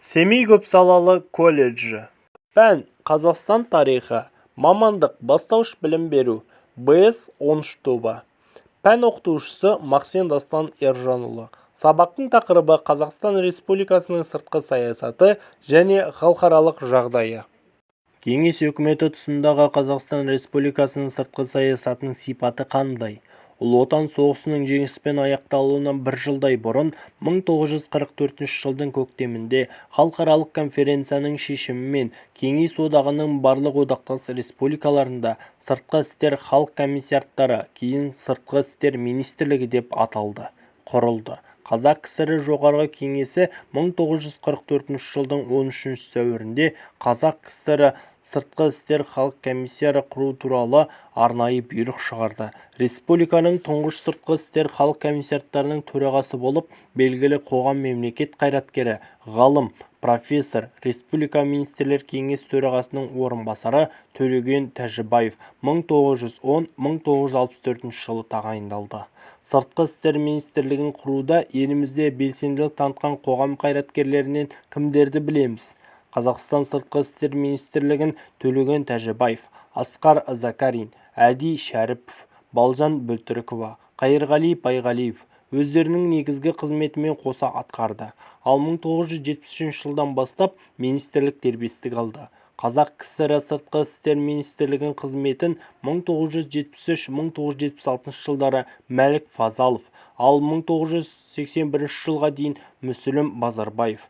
Семей көпсалалы колледжі. Пән Қазақстан тарихы. Мамандық бастауыш білім беру. БС 13 тобы. Пән оқытушысы Максим Дастан Ержанұлы. Сабақтың тақырыбы Қазақстан Республикасының сыртқы саясаты және халықаралық жағдайы. Кеңес өкіметі тұсындағы Қазақстан Республикасының сыртқы саясатының сипаты қандай? Ұлы Отан соғысының жеңіспен аяқталуынан бір жылдай бұрын 1944 жылдың көктемінде халықаралық конференцияның шешімімен Кеңес одағының барлық одақтас республикаларында сыртқы істер халық комиссариаттары, кейін сыртқы істер министрлігі деп аталды, құрылды. Қазақ КСР жоғарғы кеңесі 1944 жылдың 13 сәуірінде Қазақ КСР сыртқы істер халық комиссары құру туралы арнайы бұйрық шығарды. Республиканың тұңғыш сыртқы істер халық комиссариаттарының төрағасы болып белгілі қоғам мемлекет қайраткері, ғалым, профессор, Республика министрлер кеңес төрағасының орынбасары Төлеген Тәжібаев 1910-1964 жылы тағайындалды. Сыртқы істер министрлігін құруда елімізде белсенділік танытқан қоғам қайраткерлерінен кімдерді білеміз? Қазақстан сыртқы істер министрлігін Төлеген Тәжібаев, Асқар Закарин, Әди Шәріпов, Балжан Бөлтірікова, Қайырғали Байғалиев өздерінің негізгі қызметімен қоса атқарды. Ал 1973 жылдан бастап министрлік дербестік алды. Қазақ КСР сыртқы істер министрлігінің қызметін 1973-1976 жылдары Мәлік Фазалов, ал 1981 жылға дейін Мүсілім Базарбаев,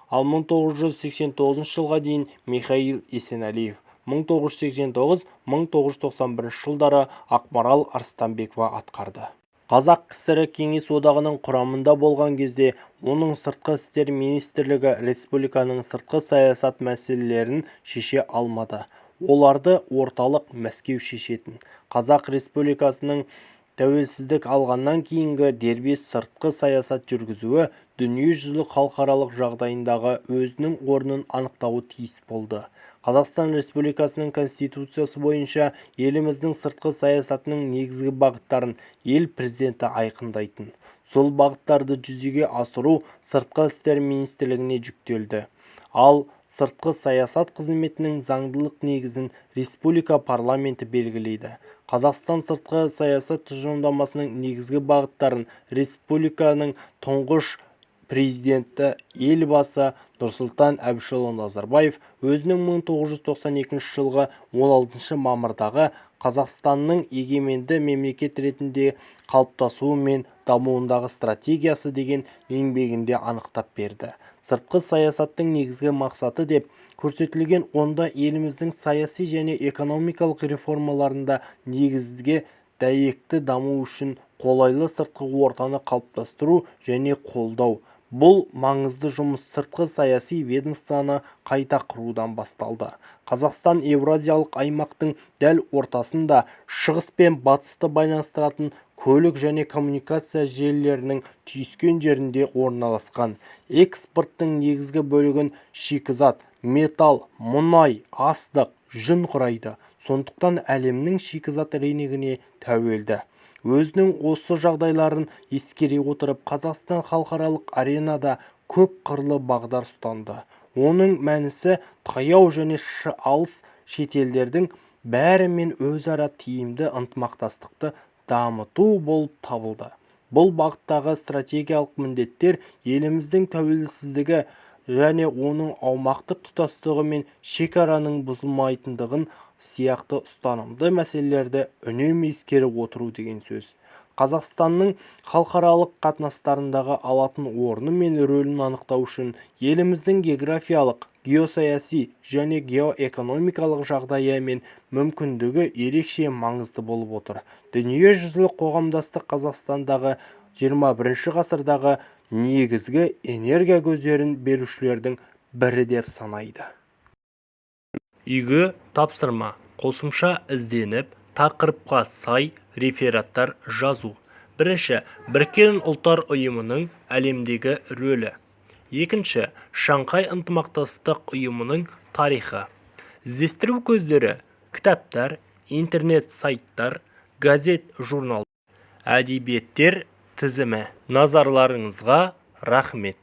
ал 1989 жылға дейін Михаил Есенәлиев, 1989-1991 жылдары Ақмарал Арыстанбекова атқарды. Қазақ КСР Кеңес одағының құрамында болған кезде оның сыртқы істер министрлігі республиканың сыртқы саясат мәселелерін шеше алмады. Оларды орталық Мәскеу шешетін. Қазақ Республикасының тәуелсіздік алғаннан кейінгі дербес сыртқы саясат жүргізуі дүниежүзілік халықаралық жағдайындағы өзінің орнын анықтауы тиіс болды. Қазақстан Республикасының Конституциясы бойынша еліміздің сыртқы саясатының негізгі бағыттарын ел президенті айқындайтын. Сол бағыттарды жүзеге асыру сыртқы істер министрлігіне жүктелді. Ал сыртқы саясат қызметінің заңдылық негізін республика парламенті белгілейді. Қазақстан сыртқы саясат тұжырымдамасының негізгі бағыттарын республиканың тұңғыш президенті елбасы Нұрсұлтан Әбішұлы Назарбаев өзінің 1992 жылғы 16 мамырдағы Қазақстанның егеменді мемлекет ретінде қалыптасуы мен дамуындағы стратегиясы деген еңбегінде анықтап берді. Сыртқы саясаттың негізгі мақсаты деп көрсетілген онда еліміздің саяси және экономикалық реформаларында негізге дәйекті даму үшін қолайлы сыртқы ортаны қалыптастыру және қолдау. Бұл маңызды жұмыс сыртқы саяси ведомствоны қайта құрудан басталды. Қазақстан Еуразиялық аймақтың дәл ортасында шығыс пен батысты байланыстыратын көлік және коммуникация желілерінің түйіскен жерінде орналасқан. Экспорттың негізгі бөлігін шикізат, металл, мұнай, астық, жүн құрайды. Сондықтан әлемнің шикізат рыногына тәуелді. Өзінің осы жағдайларын ескере отырып, Қазақстан халықаралық аренада көп қырлы бағдар ұстанды. Оның мәнісі таяу және алыс шетелдердің бәрімен өзара тиімді ынтымақтастықты дамыту болып табылды. Бұл бағыттағы стратегиялық міндеттер еліміздің тәуелсіздігі және оның аумақтық тұтастығы мен шекараның бұзылмайтындығын сияқты ұстанымды мәселелерді үнемі ескеріп отыру деген сөз. Қазақстанның халықаралық қатынастарындағы алатын орны мен рөлін анықтау үшін еліміздің географиялық, геосаяси және геоэкономикалық жағдайы мен мүмкіндігі ерекше маңызды болып отыр. Дүниежүзілік қоғамдастық Қазақстандағы 21 ғасырдағы негізгі энергия көздерін берушілердің бірі деп санайды. Үйге тапсырма. Қосымша ізденіп, тақырыпқа сай рефераттар жазу. Бірінші, Біріккен ұлттар ұйымының әлемдегі рөлі. Екінші, Шанхай ынтымақтастық ұйымының тарихы. Іздестіру көздері: кітаптар, интернет сайттар, газет, журнал. Әдебиеттер тізімі. Назарларыңызға рахмет.